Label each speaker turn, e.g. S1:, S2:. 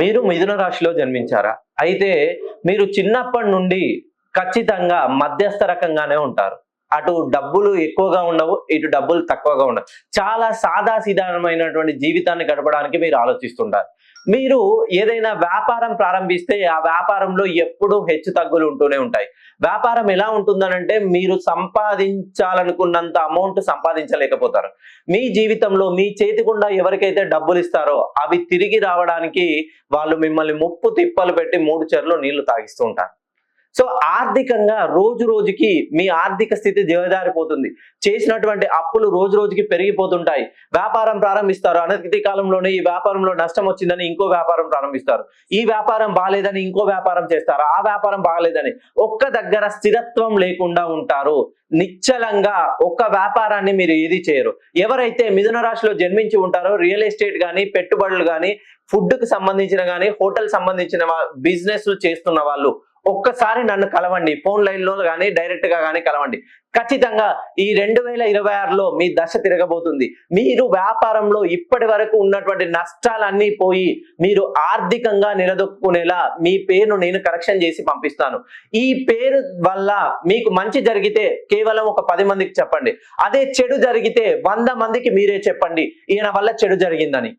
S1: మీరు మిథున రాశిలో జన్మించారా? అయితే మీరు చిన్నప్పటి నుండి ఖచ్చితంగా మధ్యస్థ రకంగానే ఉంటారు. అటు డబ్బులు ఎక్కువగా ఉండవు, ఇటు డబ్బులు తక్కువగా ఉండవు. చాలా సాదాసీదామైనటువంటి జీవితాన్ని గడపడానికి మీరు ఆలోచిస్తుంటారు. మీరు ఏదైనా వ్యాపారం ప్రారంభిస్తే ఆ వ్యాపారంలో ఎప్పుడూ హెచ్చుతగ్గులు ఉంటూనే ఉంటాయి. వ్యాపారం ఎలా ఉంటుందనంటే మీరు సంపాదించాలనుకున్నంత అమౌంట్ సంపాదించలేకపోతారు. మీ జీవితంలో మీ చేతి గుండా ఎవరికైతే డబ్బులు ఇస్తారో అవి తిరిగి రావడానికి వాళ్ళు మిమ్మల్ని ముప్పు తిప్పలు పెట్టి 3 చెర్లు నీళ్లు తాగిస్తూ ఉంటారు. సో ఆర్థికంగా రోజు రోజుకి మీ ఆర్థిక స్థితి దిగజారిపోతుంది. చేసినటువంటి అప్పులు రోజు రోజుకి పెరిగిపోతుంటాయి. వ్యాపారం ప్రారంభిస్తారు, అనతి కాలంలోనే ఈ వ్యాపారంలో నష్టం వచ్చిందని ఇంకో వ్యాపారం ప్రారంభిస్తారు. ఈ వ్యాపారం బాలేదని ఇంకో వ్యాపారం చేస్తారు. ఆ వ్యాపారం బాలేదని ఒక్క దగ్గర స్థిరత్వం లేకుండా ఉంటారు. నిశ్చలంగా ఒక్క వ్యాపారాన్ని మీరు ఏది చేయరు. ఎవరైతే మిథున రాశిలో జన్మించి ఉంటారో రియల్ ఎస్టేట్ గానీ, పెట్టుబడులు గానీ, ఫుడ్ కు సంబంధించిన గానీ, హోటల్ సంబంధించిన బిజినెస్లు చేస్తున్న వాళ్ళు ఒక్కసారి నన్ను కలవండి. ఫోన్ లైన్ లో కానీ డైరెక్ట్ గా కానీ కలవండి. ఖచ్చితంగా ఈ 2026లో మీ దశ తిరగబోతుంది. మీరు వ్యాపారంలో ఇప్పటి వరకు ఉన్నటువంటి నష్టాలన్నీ పోయి మీరు ఆర్థికంగా నిలదొక్కునేలా మీ పేరును నేను కరెక్షన్ చేసి పంపిస్తాను. ఈ పేరు వల్ల మీకు మంచి జరిగితే కేవలం ఒక 10 మందికి చెప్పండి. అదే చెడు జరిగితే 100 మందికి మీరే చెప్పండి ఈయన వల్ల చెడు జరిగిందని.